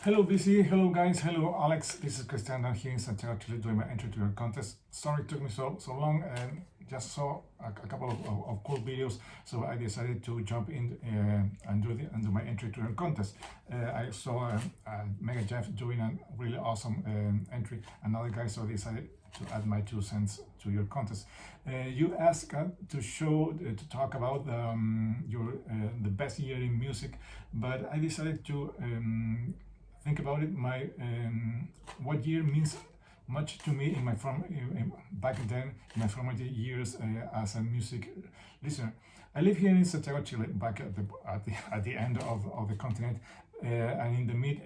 Hello, BC. Hello, guys. Hello, Alex. This is Christian. I'm here in Santiago, Chile, doing my entry to your contest. Sorry it took me so long, and just saw a couple of cool videos, so I decided to jump in and do my entry to your contest. I saw Mega Jeff doing a really awesome entry. Another guy, so I decided to add my 2 cents to your contest. You asked to talk about your the best year in music, but I decided to think about it. My what year means much to me in my back then in my formative years as a music listener. I live here in Santiago, Chile, back at the end of the continent, and in the mid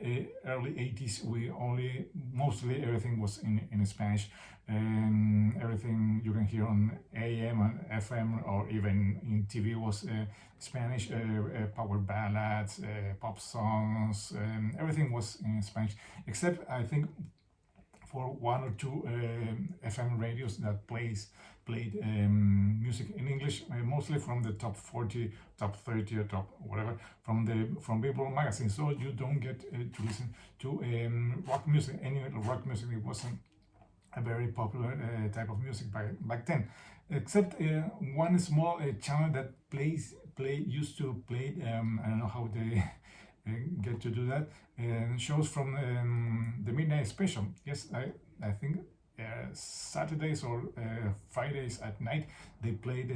early 80s, we only mostly everything was in Spanish, and everything you can hear on AM and FM or even in TV was Spanish, power ballads, pop songs, everything was in Spanish, except I think for one or two FM radios that played music in English, mostly from the top 40, top 30, or top whatever from Billboard magazine. So you don't get to listen to rock music, any rock music. It wasn't a very popular type of music back then, except one small channel that used to play. I don't know how they get to do that. Shows from the midnight special. Yes, I think Saturdays or Fridays at night they played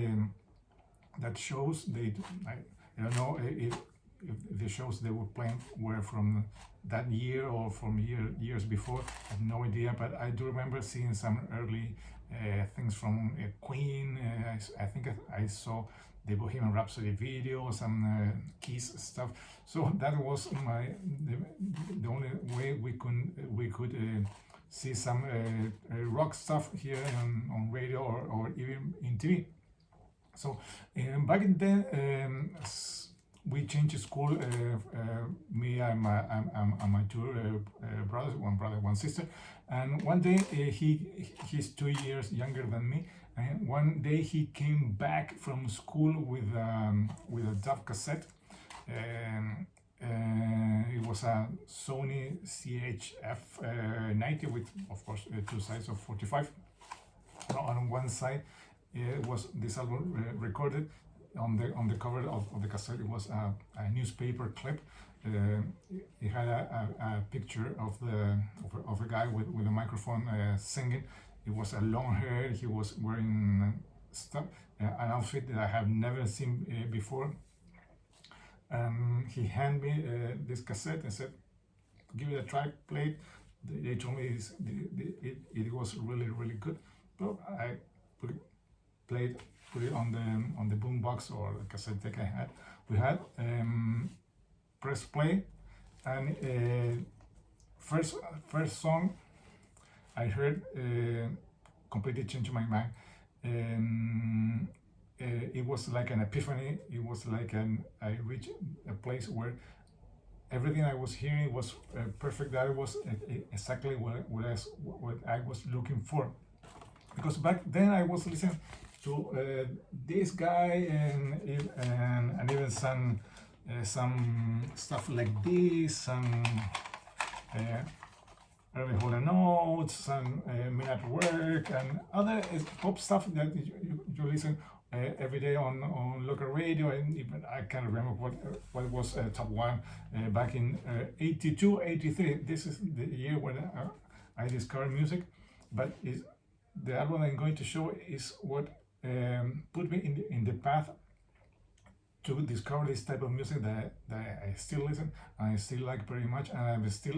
that shows. I don't know if the shows they were playing were from that year or from years before. I have no idea, but I do remember seeing some early things from Queen. I think I saw the Bohemian Rhapsody video, some Kiss stuff. So that was the only way we could see some rock stuff here on radio or even in TV. So back then, we changed school. Me and my two brothers, one brother, one sister. And one day he's 2 years younger than me. And one day he came back from school with a Dove cassette. It was a Sony CHF 90 with, of course, two sides of 45. On one side, it was this album recorded. On the cover of the cassette, it was a newspaper clip. It had a picture of a guy with a microphone singing. It was a long hair. He was wearing an outfit that I have never seen before. He handed me this cassette and said, "Give it a try, play it." They told me it was really good. So I put it on the boombox or the cassette deck I had. We had press play, and first song I heard completely changed my mind. It was like an epiphany. It was like I reached a place where everything I was hearing was perfect. That was exactly what I was looking for. Because back then I was listening to this guy and even some stuff like this, some early Hall Notes, some Men at Work, and other pop stuff that you listen every day on local radio. And even I can't remember what was top one back in 82, 83. This is the year when I discovered music, but the album I'm going to show is what put me in the path to discover this type of music that I still listen, I still like very much, and I'm still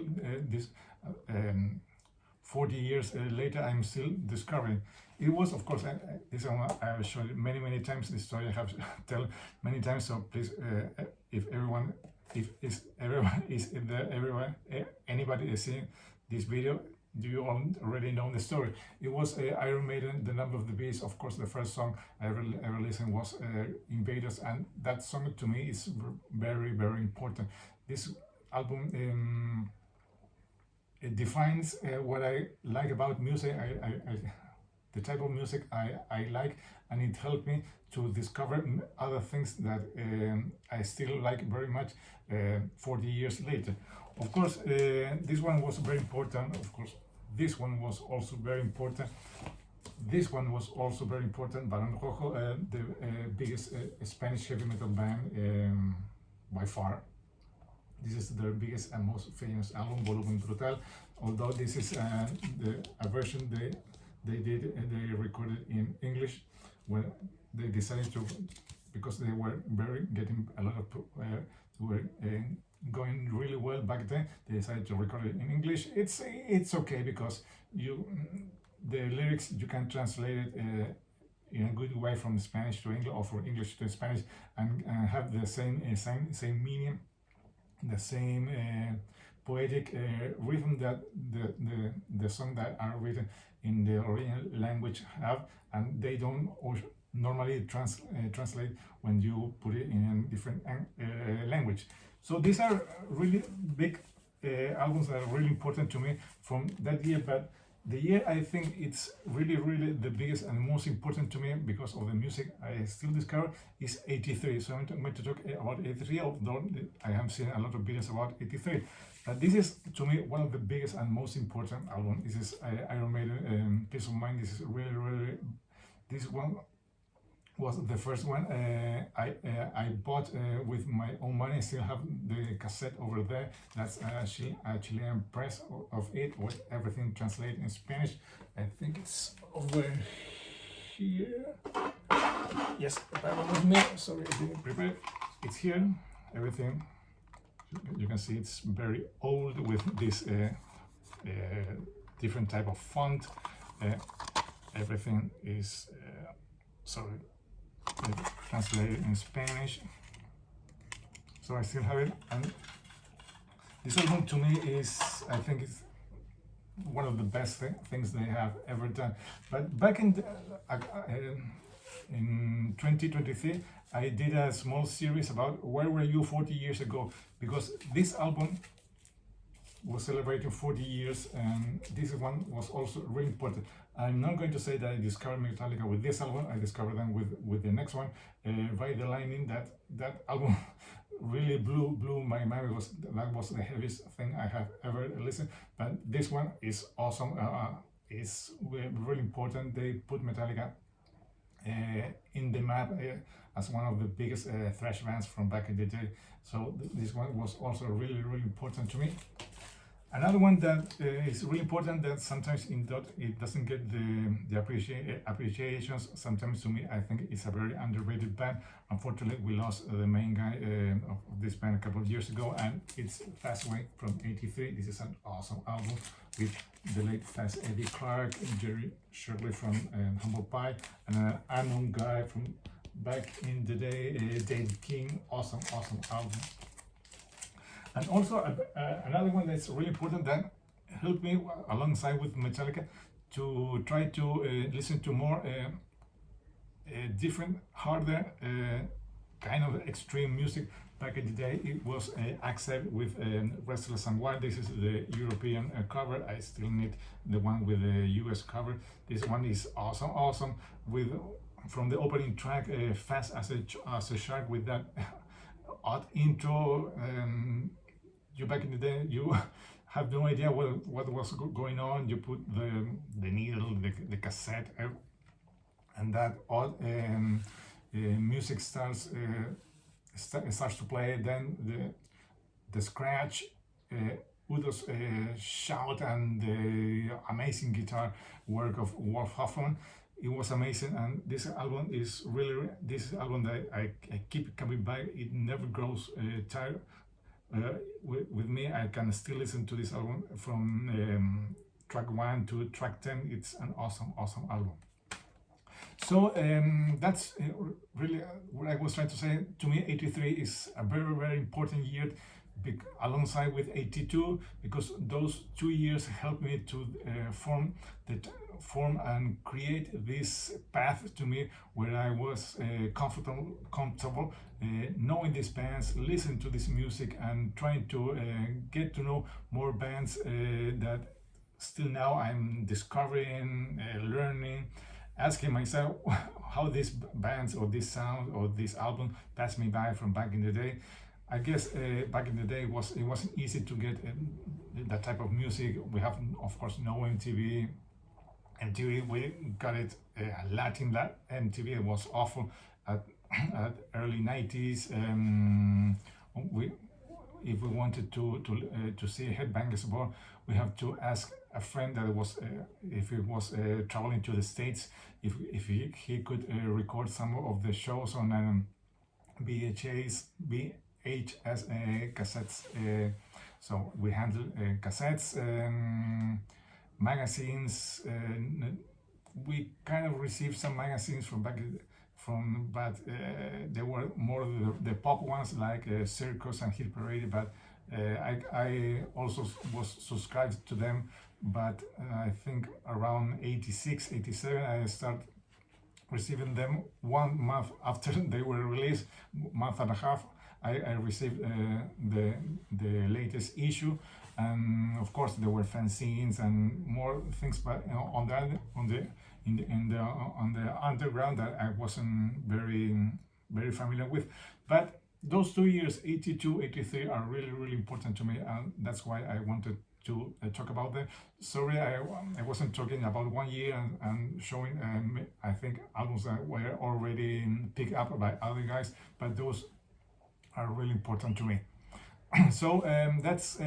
40 years later I'm still discovering. It was, of course, this one I have shown it many times. This story I have tell many times. So please, if anybody is seeing this video, do you already know the story? It was Iron Maiden, The Number of the Beast. Of course, the first song I ever listened was Invaders, and that song to me is very important. This album it defines what I like about music. the type of music I like, and it helped me to discover other things that I still like very much 40 years later. Of course, this one was very important. Of course, this one was also very important. This one was also very important. Barón Rojo, the biggest Spanish heavy metal band by far. This is their biggest and most famous album, Volumen Brutal. Although this is a version they recorded in English when they decided to, because they were getting a lot of were going really well back then. They decided to record it in English. It's okay because the lyrics you can translate it in a good way from Spanish to English or from English to Spanish and have the same meaning, the same poetic rhythm that the song that are written in the original language have, and they don't normally translate when you put it in a different language. So these are really big albums that are really important to me from that year. But the year I think it's really the biggest and most important to me because of the music I still discover is 83. So I'm going to talk about 83, although I have seen a lot of videos about 83. But this is to me one of the biggest and most important albums. This is Iron Maiden, Peace of Mind. This is really this one was the first one I bought with my own money. I still have the cassette over there. That's actually a Chilean press of it with everything translated in Spanish. I think it's over here. Yes, bear with me. Sorry, I didn't prepare it. It's here. Everything. You can see it's very old with this different type of font. Everything is translated in Spanish, so I still have it. And this album to me is, I think it's one of the best things they have ever done. But back in 2023 I did a small series about where were you 40 years ago, because this album was celebrating 40 years, and this one was also really important. I'm not going to say that I discovered Metallica with this album. I discovered them with the next one, Ride the Lightning. That album really blew my mind. That was the heaviest thing I have ever listened. But this one is awesome. It's really important. They put Metallica in the map as one of the biggest thrash bands from back in the day. So this one was also really important to me. Another one that is really important that sometimes it doesn't get the appreciations. Sometimes to me, I think it's a very underrated band. Unfortunately, we lost the main guy of this band a couple of years ago, and it's passed away from 83. This is an awesome album with the late Fast Eddie Clarke, Jerry Shirley from Humble Pie, and an unknown guy from back in the day, David King. Awesome album. And also another one that's really important that helped me alongside with Metallica to try to listen to more different, harder, kind of extreme music. Back in the day, it was Accept with Restless and Wild. This is the European cover. I still need the one with the US cover. This one is awesome. From the opening track, Fast as a Shark, with that odd intro. You back in the day, you have no idea what was going on. You put the needle, the cassette, and that odd music starts to play. Then the scratch, Udo's shout, and the amazing guitar work of Wolf Hoffman. It was amazing, and this album is really this album that I keep coming back. It never grows tired. With me, I can still listen to this album from track 1 to track 10. It's an awesome album. So that's really what I was trying to say. To me, 83 is a very important year, alongside with 82, because those 2 years helped me to form and create this path to me where I was comfortable knowing these bands, listen to this music, and trying to get to know more bands that still now I'm discovering, learning, asking myself how these bands or this sound or this album passed me by from back in the day. I guess back in the day it wasn't easy to get that type of music. We have, of course, no MTV. MTV, we got it Latin MTV. It was awful at, at early 90s. We if we wanted to see Headbangers Ball, we have to ask a friend that was if he was traveling to the States, if he could record some of the shows on VHS cassettes. So we handle cassettes, magazines. We kind of received some magazines from back from, but they were more the pop ones like Circus and Hit Parade. But I also was subscribed to them. But I think around 86, 87, I started receiving them 1 month after they were released, month and a half. I received the latest issue, and of course there were fanzines and more things, but on the underground that I wasn't very familiar with. But those 2 years, 82, 83, are really important to me, and that's why I wanted to talk about them. Sorry, I wasn't talking about 1 year and showing. I think albums that were already picked up by other guys, but those are really important to me. So that's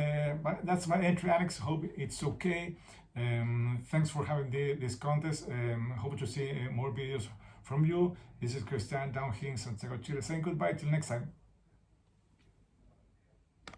my entry, Alex. Hope it's okay. Thanks for having this contest. Hope to see more videos from you. This is Christian down here in Santiago, Chile, saying goodbye till next time.